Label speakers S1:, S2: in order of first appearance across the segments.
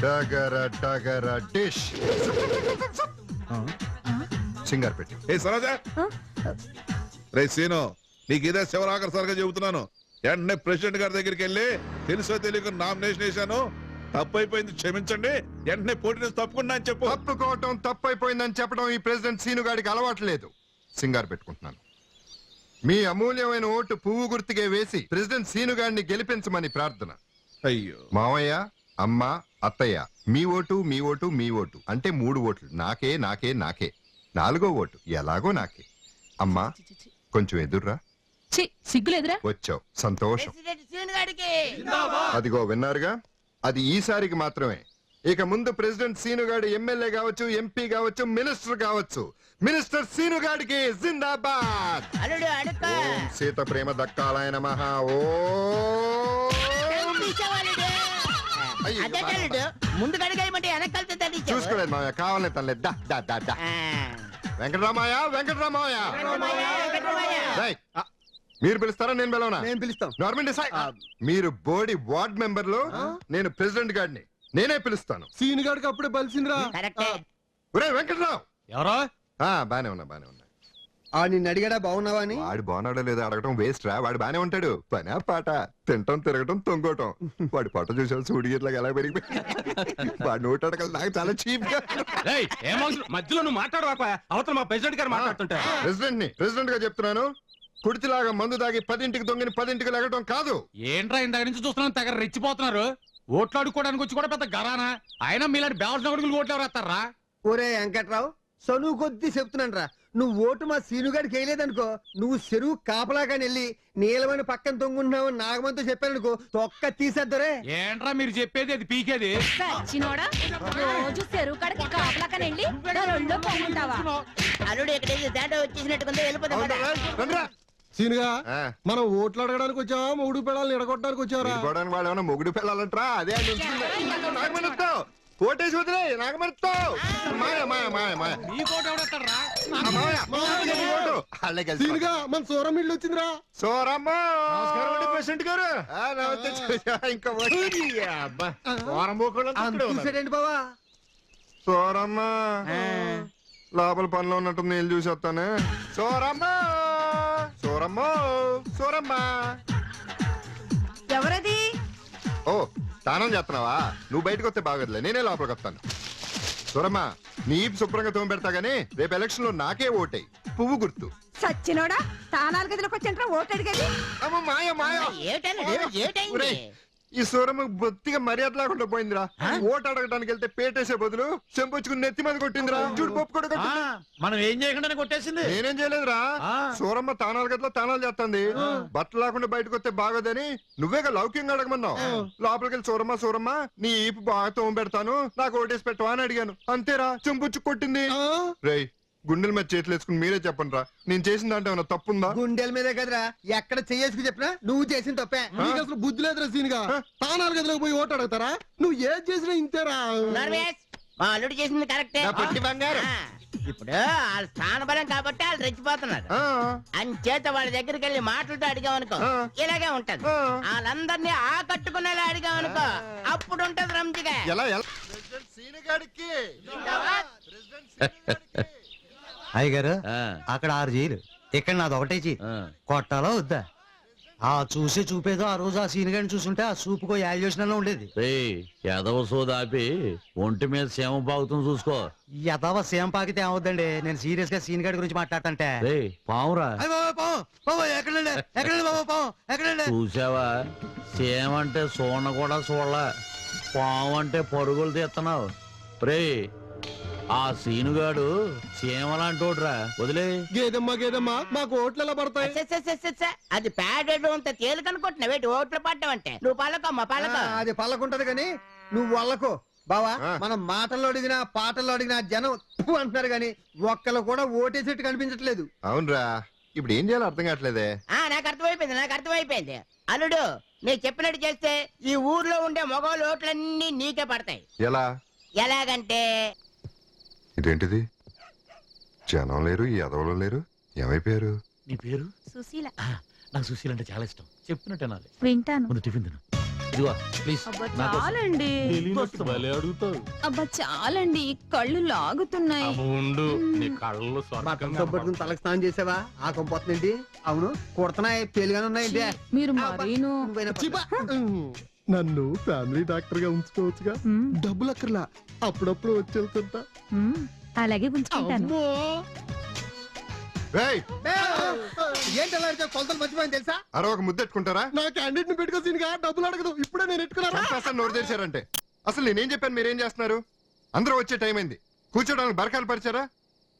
S1: టగర dish singer పెట్టి.
S2: ఏ సరోజా, రే scene, నీకు ఇదే శివరాకర్ చెబుతున్నాను. వెంటనే ప్రెసిడెంట్ గారి దగ్గరికి వెళ్ళి తెలుసో తెలియక నామినేషన్ వేశాను, తప్పైపోయింది, క్షమించండి, వెంటనే పోటీ నుంచి తప్పుకున్నా అని చెప్పు.
S1: తప్పుకోవటం తప్పైపోయిందని చెప్పడం ఈ ప్రెసిడెంట్ సీను గారికి అలవాట్లేదు. సింగార్ పెట్టుకుంటున్నాను. మీ అమూల్యమైన ఓటు పువ్వు గుర్తుకే వేసి ప్రెసిడెంట్ సీను గారిని గెలిపించమని ప్రార్థన.
S2: అయ్యో
S1: మావయ్య, అమ్మ, అత్తయ్య, మీ ఓటు మీ ఓటు మీ ఓటు అంటే 3 ఓట్లు. నాకే నాకే నాకే. 4వ ఓటు ఎలాగో నాకే. అమ్మా కొంచెం ఎదుర్రా.
S3: సిగ్గులేదురా?
S1: వచ్చావు, సంతోషం. అదిగో విన్నారుగా, అది ఈసారికి మాత్రమే. ఇక ముందు ప్రెసిడెంట్ సీనుగాడు ఎమ్మెల్యే కావచ్చు, ఎంపీ కావచ్చు, మినిస్టర్ కావచ్చు. మినిస్టర్ సీనుగాడికి జిందాబాద్. ఓం సీత ప్రేమ దక్కాలయ నమః. చూసుకోలేదు మామయ్య, కావాలని తనలేదు. వెంకటరామయ్య, వెంకటరామయ్య, మీరు పిలుస్తారా నేను పిలవనా?
S4: నేను పిలుస్తాం.
S1: గవర్నమెంట్ మీరు బోర్డు వార్డ్ మెంబర్లు, నేను ప్రెసిడెంట్ గారిని, నేనే పిలుస్తాను.
S4: సీన్ గారికి అప్పుడే బలిసిందిరా.
S1: ఒరే వెంకటరావు.
S4: ఎవరో
S1: బానే ఉన్నా.
S4: నిన్ను అడిగాడా బాగున్నావా అని?
S1: వాడు బాగున్నాడో లేదో అడగటం వేస్ట్ రా. వాడు బానే ఉంటాడు. పనా పాట, తింటం తిరగటం తొంగటం. వాడి పాట చూసావు, సూడిగిట్లకి ఎలా పెరిగిపోయి. వాడు నోట్ అడగలు నాకు చాలా చీప్ గా.
S4: మధ్యలో నువ్వు మాట్లాడవాక, అవతల మా ప్రెసిడెంట్ గారు మాట్లాడుతుంటా.
S1: ప్రెసిడెంట్ గా చెప్తున్నాను, కుడితిలాగా మందు దాగి 10ంటికి దొంగని 10ంటికి లెగటం కాదు.
S4: ఏంట్రా ఇందాక నుంచి చూస్తున్నాను, తెగ రెచ్చిపోతున్నారు. ఓట్లు అడుక్కోవడానికి వచ్చి కూడా పెద్ద గరానా. ఆయన మీలాంటి బేవసిన కొడుకులు ఓట్లు ఎవరు వేస్తారా?
S5: ఒరే వెంకట్రావు, చనువు కొద్దీ చెప్తున్నాను రా. నువ్వు ఓటు మా సీనుగాడికి వేయలేదనుకో, నువ్వు చెరువు కాపలాగాని వెళ్ళి నీలమని పక్కన తొంగుంటున్నావు నాగమంతో చెప్పాననుకో, తొక్క తీసేద్దరే.
S4: ఏంట్రా మీరు చెప్పేది, అది పీకేది.
S3: రోజు చెరువు కాడికి కాపలాకని వెళ్ళి ఒళ్ళో పొంగుంటావా?
S6: అల్లుడు ఎక్కడైతే తేడా వచ్చేసినట్టుకుందో వెళ్ళిపోతాం.
S4: సీనుగా, మనం ఓట్లు అడగడానికి వచ్చావా, మొగుడు పిల్లల్ని ఎడగొట్టడానికి వచ్చావరా?
S1: వాడు ఏమన్నా మొగుడు పిల్లలంటరా? అదే ఓటేసి వదిలే నాగమరుతావు.
S4: సీనుగా, మన సూరం ఇల్లు వచ్చిందిరా.
S1: సోరమ్మ
S4: ప్రెసిడెంట్ గారు
S1: ఇంకా
S5: చూసాడండి బావా.
S1: సోరమ్మ లోపల పనిలో ఉన్నట్టు నేను చూసి వస్తాను. సోరమ్మ
S3: ఎవరది?
S1: ఓ, స్నానం చేస్తున్నావా? నువ్వు బయటకు వస్తే బాగోదులే, నేనే లోపలికి వస్తాను. సూరమ్మ, నీ శుభ్రంగా తోమ పెడతా గానీ రేపు ఎలక్షన్ లో నాకే ఓటై, పువ్వు గుర్తు.
S3: సచ్చినోడా, తానాలు గదిలోకి వచ్చి ఓటు అడిగేది?
S1: అమ్మ మాయ. ఈ సూరమ్మ బొత్తిగా మర్యాద లేకుండా పోయిందిరా. ఓటు అడగడానికి వెళ్తే పేటేసే బదులు చెంపొచ్చుకుని నెత్తి మీద కొట్టిందిరా. చూడు పప్పు కూడా కొట్టింది.
S4: మనం ఏం చేయకుండా కొట్టేసింది.
S1: నేనేం చేయలేదురా. సూరమ్మ తానాలు గట్లా తానాలు చేస్తుంది. బట్టలు లేకుండా బయటకు వస్తే బాగోదని నువ్వేగా లౌక్యంగా అడగమన్నావు. లోపలికి వెళ్ళి సూరమ్మ నీ ఈపు బాగా తోమ పెడతాను, నాకు ఓటేసి పెట్టవా అని అడిగాను. అంతేరా, చెంపొచ్చు కొట్టింది. రేయ్, గుండెల మీద చేతులు వేసుకుని మీరే చెప్పండి రా, నేను చేసిన దాంట్లో ఏమన్నా తప్పుందా?
S5: గుండెల మీదే కదరా, ఎక్కడ చెయ్యేసుకు చెప్పినా నువ్వు చేసిన తప్పే.
S4: నీకు అసలు బుద్ధి లేదురా సీనుగా. తానాలు గదిలోకి పోయి ఓటు అడుగుతారా? నువ్వు ఏం చేసినా ఇంతేరా.
S6: మా అల్లుడు చేసింది కరెక్టే.
S1: బంగారు
S6: ఇప్పుడు వాళ్ళ స్థానబలం కాబట్టి వాళ్ళు రెచ్చిపోతున్నారు. అంచేత వాళ్ళ దగ్గరికి వెళ్ళి మాటలతో అడిగామనుకో ఇలాగే ఉంటది. వాళ్ళందరినీ ఆకట్టుకునేలా అడిగామనుకో అప్పుడు ఉంటది రంజిగా.
S7: అయ్యగారు, అక్కడ 6 జైలు, ఇక్కడ నాది ఒకటే జీ. కొట్టాలో వద్దా? ఆ చూసే చూపేదో ఆ రోజు ఆ సీన్ గారిని చూసుంటే ఆ చూపుకో యాల్యూషన్ ఉండేది.
S8: ఎదవ సోదాపి ఒంటి మీద సేమ బాగుతుంది చూసుకో.
S7: ఎదవ సేమ పాకితే ఏమవుద్దండి, నేను సీరియస్ గా సీన్ గారి గురించి మాట్లాడుతుంటే.
S8: పావురా
S7: ఎక్కడండి
S8: చూసావా, సేమ అంటే సోన కూడా చూడలా, పాము అంటే పరుగులు తీస్తున్నావు. రే, ఆ సీనుగాడు చీమలాంటోడ్రా, వదిలే.
S4: గేదమ్మా మాకు ఓట్లు ఎలా పడతాయి?
S6: అది ప్యాడెడ్ అంత తేలికనుకుంటున్నావు ఏంటి ఓట్లు పడ్డం అంటే? నువ్వు పలకమ్మా పలక.
S5: అది పలకుంటది కానీ నువ్వు వాళ్ళకో బావా. మనం మాటల్లో అడిగినా పాటల్లో అడిగినా జనం అంటున్నారు గాని ఒక్కళ్ళు కూడా ఓటేసేట్టు కనిపించట్లేదు.
S1: అవునరా, ఇప్పుడు ఏం చేయాలో అర్థం కావట్లేదే.
S6: నాకు అర్థమైపోయింది. అల్లుడు, నేను చెప్పినట్టు చేస్తే ఈ ఊర్లో ఉండే మగవాళ్ళ ఓట్లన్నీ నీకే పడతాయి. ఎలాగంటే,
S1: ఇదేంటిది, జనం లేరు, ఎదవలు లేరు, ఏమైపోయారు?
S8: నీ పేరు?
S3: సుశీల.
S8: నాకు సుశీల అంటే చాలా ఇష్టం. చెప్తున్నట్టే నాది.
S3: వింటాను.
S8: ముందు టిఫిన్ తిను. ఇదిగో ప్లీజ్
S3: అబ్బా
S8: నా కోసం.
S3: చాలండి
S4: అడుగుతావు
S3: అబ్బా చాలండి కళ్ళు లాగుతున్నాయి
S4: ఉండు నీ కళ్ళు
S5: బట్టలతో పట్టుకుని తలకు స్నానం చేసావా ఆ కొంపొస్తుందేంటి అవును కుడుతున్నాయి పేలుగానే ఉన్నాయండి
S3: మీరు మరీను
S5: నన్ను ఫ్యామిలీ డాక్టర్ గా ఉంచుకోవచ్చుగా డబ్బులు అక్కర్లా అప్పుడప్పుడు వచ్చి వెళ్తుంటా
S3: అలాగే ఉంచుకుంటాను
S1: ఏయ్,
S5: ఏంటి అలా అరిచావు? కొలతలు మర్చిపోయింది తెలుసా
S1: అరవక ముద్దెట్టుకుంటారా
S5: నా క్యాండిడేట్ ని పెట్టుకోసీనిగా డబ్బులు అడగదు ఇప్పుడే నేను ఎట్టుకున్నారా
S1: చంపేస్తాను నోరు తెరిచారంటే. అసలు నేనేం చెప్పాను మీరేం చేస్తున్నారు? అందరూ వచ్చే టైం అయింది, కూర్చోడానికి బరకాలు పరిచారా?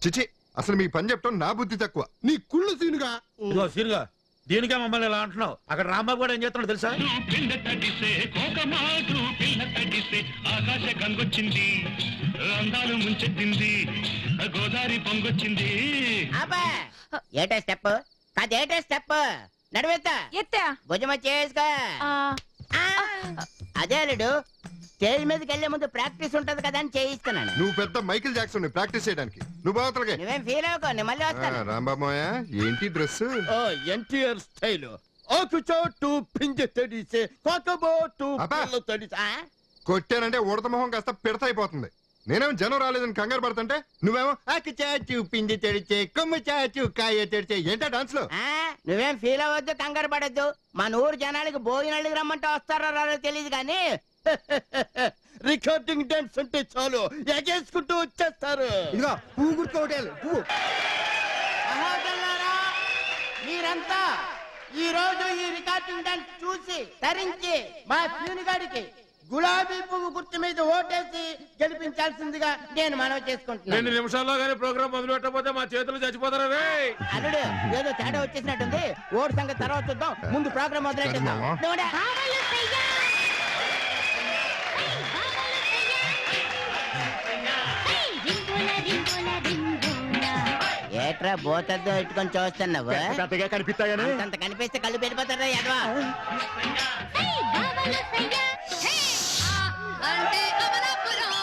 S1: చిచి, అసలు మీ పని చెప్తాం నా బుద్ధి తక్కువ.
S5: నీ కుళ్ళు సీనుగా
S8: ఇదిగో సీనుగా దీనికే మమ్మల్ని ఇలా అంటున్నావు. అక్కడ రాంబాబు కూడా ఏం చేస్తున్నాడు తెలుసా?
S9: పిల్ల తడిసే కోకమాటు పిల్ల తడిసే ఆకాశ గంగొచ్చింది అందాలు ముంచెత్తింది గోదావరి పొంగొచ్చింది.
S6: అబ్బా ఏటో స్టెప్ కాదేటో స్టెప్ నడువేత్తా
S3: ఎత్తా
S6: భుజమ చేసుకో అదే లేడు స్టేజ్ మీదకి వెళ్లే ముందు ప్రాక్టీస్ ఉంటది కదా అని చేయిస్తున్నాను.
S1: నువ్వు పెద్ద మైకిల్ జాక్సన్ ప్రాక్టీస్ చేయడానికి. నువ్వు బావతలకే.
S6: నువ్వేం ఫీల్ అవ్వకో నేను మళ్ళీ వస్తాను.
S1: రాంబాబోయ ఏంటి డ్రెస్?
S5: ఎన్టీఆర్ స్టైల్ ఆకు చోటు పింజ తడిసే కోకబోటు
S1: అబ్బా.
S5: పిల్ల తడిసే
S1: కొట్టానంటే ఉడత మొహం కాస్త పిడత అయిపోతుంది. నేనేమో జనం రాలేదని కంగారు పడుతుంటే నువ్వేమో ఆకు చాచు పిండి తెడిచే కొమ్మ చాచు కాయ తెడిచే ఏంటా డాన్స్ లో?
S6: నువ్వేం ఫీల్ అవ్వద్దు కంగారు పడద్దు. మన ఊరు జనాలకి భోజనాలకి రమ్మంటే వస్తారో రారో తెలియదు కానీ
S5: రికార్డింగ్ డాన్స్ అంటే చాలు ఎగేసుకుంటూ వచ్చేస్తారు. ఇదిగో పువ్వు గుర్తు హోటల్ పువ్వు
S6: సహోదరులారా, మీరంతా ఈ రోజు ఈ రికార్డింగ్ డాన్స్ చూసి తరించి మా ప్యూనిగాడికి గులాబీ పువ్వు గుర్తు మీద ఓటేసి గెలిపించాల్సిందిగా నేను మనవి చేసుకుంటున్నాను.
S4: 2 నిమిషాల్లో కానీ ప్రోగ్రామ్ మొదలు పెట్టకపోతే మా చేతులు చచ్చిపోతారా రే?
S6: అల్లుడు ఏదో తేడా వచ్చేసినట్టుంది. ఓటు సంగతి తర్వాత చూద్దాం, ముందు ప్రోగ్రామ్ మొదలెట్టిద్దాం. నువ్వుడా? ఏట్రా బోతద్దు ఇట్టుకొని చూస్తున్నావు?
S5: పెద్దగా కనిపిస్తాయని
S6: అంత కనిపిస్తే కళ్ళు పెరిపోతారా ఎదవా?
S3: అంటే అమలాపురం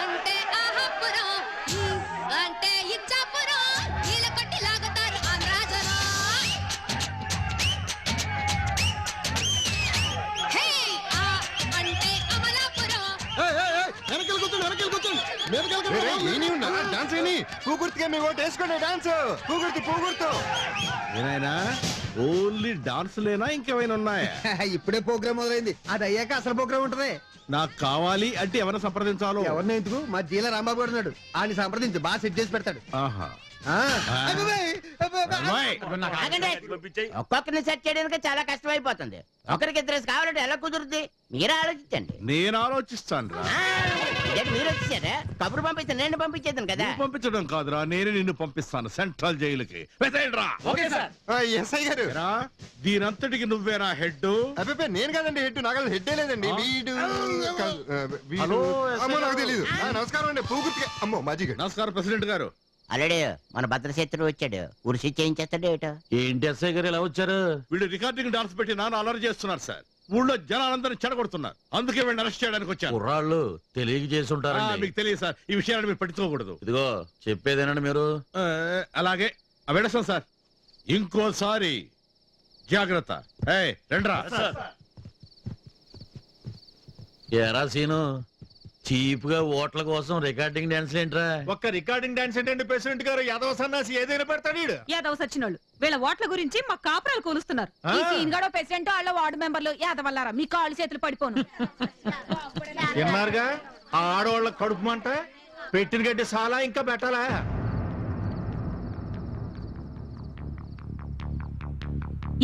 S3: అంటే ఆహాపురం అంటే ఇచ్చాపురం నీళ్ళ కొట్టి లాగుతారు ఆంధ్రాజనం. హే ఆ అంటే అమలాపురం
S1: డాన్స్ ఏని పూగుర్తిగా మీ ఓటు వేసుకోండి. డాన్స్ పూగుర్తి పూగుర్తు.
S2: ఏనాయనా ఓన్లీ డాన్స్ లేనా ఇంకేమైనా ఉన్నాయా?
S5: ఇప్పుడే ప్రోగ్రామ్ మొదలైంది, అది అయ్యాక అసలు ప్రోగ్రామ్ ఉంటది.
S2: నాకు కావాలి అంటే ఎవరిని సంప్రదించాలో?
S5: ఎవరిని ఎందుకు, మా జీల రాంబాబు గారు ఉన్నాడు, ఆయన సంప్రదించి బాగా సెట్ చేసి పెడతాడు.
S2: ఆహా
S5: ఆ, అబ్బబ్బే, అబ్బబ్బే.
S2: అమ్మాయి,
S6: ఆగండి. ఒక్కొక్కరిని సెట్ చేయడానికి చాలా కష్టం అయిపోతుంది. ఒకరికి 2 కావాలంటే ఎలా కుదురుద్ది? మీరే ఆలోచించండి.
S2: నేను ఆలోచిస్తాను రా.
S6: మీరు వచ్చేసారా? కబురు పంపిస్తే నేను పంపించేద్దాను కదా.
S2: నువ్వు పంపించడం కాదురా, నేనే నిన్ను పంపిస్తాను సెంట్రల్ జైలుకి. వెతేయండిరా.
S1: ఎస్ఐ గారు,
S2: ఏరా, దీనంతటికి నువ్వేనా హెడ్?
S1: అబ్బాయి నేను కాదండి హెడ్, నాకు హెడ్ లేదండి. వీడు కాదు, వీడు.
S2: హలో,
S1: అమ్మో నాకు తెలీదు. నమస్కారం అండి పూగుర్తిగా. అమ్మో మాజీ గారు.
S2: నమస్కారం ప్రెసిడెంట్ గారు.
S6: అలడే మన భద్రశత్రువు వచ్చాడు. ఉరిసి చేయించేస్తాడు ఏటో.
S8: ఏంటి ఎస్ఐ గారు ఇలా వచ్చారు?
S2: వీళ్ళు రికార్డింగ్ డాన్స్ పెట్టి నాన్న అలర్ట్ చేస్తున్నారు సార్. ఊళ్ళో జనాలందరినీ చెడగొడుతున్నారు. అందుకే వీళ్ళని అరెస్ట్ చేయడానికి వచ్చాను.
S8: కుర్రాళ్ళు తెలియక చేసి
S2: ఆ,
S8: ఉంటారండి.
S2: మీకు తెలియదు సార్, ఈ విషయాన్ని మీరు పట్టించుకోకూడదు.
S8: ఇదిగో చెప్పేదేనండి మీరు.
S2: ఆ, అలాగే వెళ్ళొస్తాం సార్. ఇంకోసారి జాగ్రత్త. ఏయ్, రండ్రా.
S8: ఏరా సీను, చీప్ గా ఓట్ల కోసం రికార్డింగ్ డాన్స్ ఏంట్రా?
S5: ఒక్క రికార్డింగ్ డాన్స్ ఏంటంటే ప్రెసిడెంట్ గారు యాదవ సన్నాసి ఏదైనా పెడతాడు ఈడు.
S3: యాదవ్ సచ్చినోళ్ళు వీళ్ళ ఓట్ల గురించి మా కాపురాలు కూలుస్తున్నారు. ఈ సీన్ గడో ప్రెసిడెంట్ వాళ్ళ వార్డు మెంబర్లు యాదవల్లారా మీ కాళ్ళు చేతులు పడిపోను.
S5: విన్నారుగా ఆ ఆడవాళ్ళ కడుపు మంట, పెట్టిన గడ్డి చాలా ఇంకా పెట్టాలా?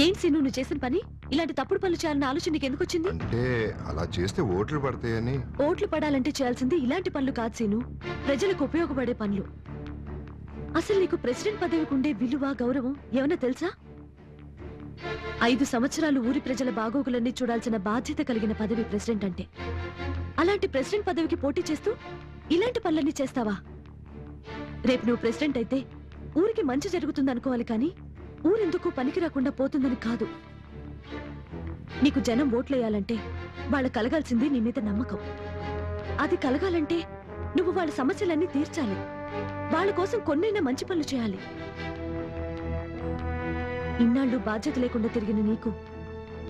S3: ఏం సీను నువ్వు చేసిన పని? ఇలాంటి తప్పుడు పనులు చేయాలన్న ఆలోచన నీకు ఎందుకు వచ్చింది?
S1: అంటే అలా చేస్తే ఓట్లు పడతాయని.
S3: ఓట్లు పడాలంటే చేయాల్సింది ఇలాంటి పనులు కాదు సీను, ప్రజలకు ఉపయోగపడే పనులు. అసలు నీకు ప్రెసిడెంట్ పదవికి ఉండే విలువ గౌరవం ఏమన్నా తెలుసా? 5 సంవత్సరాలు ఊరి ప్రజల బాగోగులన్నీ చూడాల్సిన బాధ్యత కలిగిన పదవి ప్రెసిడెంట్ అంటే. అలాంటి ప్రెసిడెంట్ పదవికి పోటీ చేస్తూ ఇలాంటి పనులన్నీ చేస్తావా? రేపు నువ్వు ప్రెసిడెంట్ అయితే ఊరికి మంచి జరుగుతుంది అనుకోవాలి కానీ ఊరెందుకు పనికి రాకుండా పోతుందని కాదు. నీకు జనం ఓట్లేయాలంటే వాళ్ళ కలగాల్సింది నీ మీద నమ్మకం. అది కలగాలంటే నువ్వు వాళ్ళ సమస్యలన్నీ తీర్చాలి. వాళ్ళ కోసం కొన్నైనా మంచి పనులు చేయాలి. ఇన్నాళ్ళు బాధ్యత లేకుండా తిరిగిన నీకు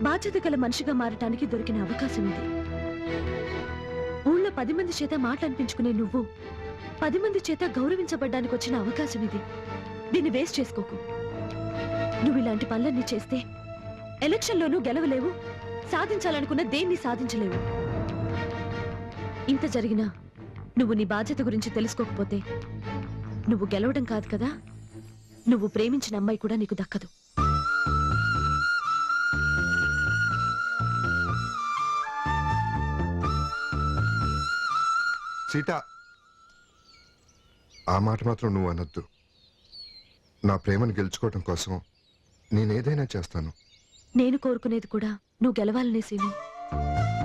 S3: బాధ్యత గల మనిషిగా మారటానికి దొరికిన అవకాశం ఇది. ఊళ్ళో 10 మంది చేత మాటలనిపించుకునే నువ్వు 10 మంది చేత గౌరవించబడ్డానికి వచ్చిన అవకాశం ఇది. దీన్ని వేస్ట్ చేసుకోకు. నువ్వు ఇలాంటి పనులన్నీ చేస్తే ఎలక్షన్లోనూ గెలవలేవు, సాధించాలనుకున్న దేన్ని సాధించలేవు. ఇంత జరిగినా నువ్వు నీ బాధ్యత గురించి తెలుసుకోకపోతే నువ్వు గెలవడం కాదు కదా, నువ్వు ప్రేమించిన అమ్మాయి కూడా నీకు దక్కదు.
S1: సీత, ఆ మాట మాత్రం నువ్వు అనొద్దు. నా ప్రేమను గెలుచుకోవటం కోసం నేనేదైనా చేస్తాను.
S3: నేను కోరుకునేది కూడా నువ్వు గెలవాలనే సీను.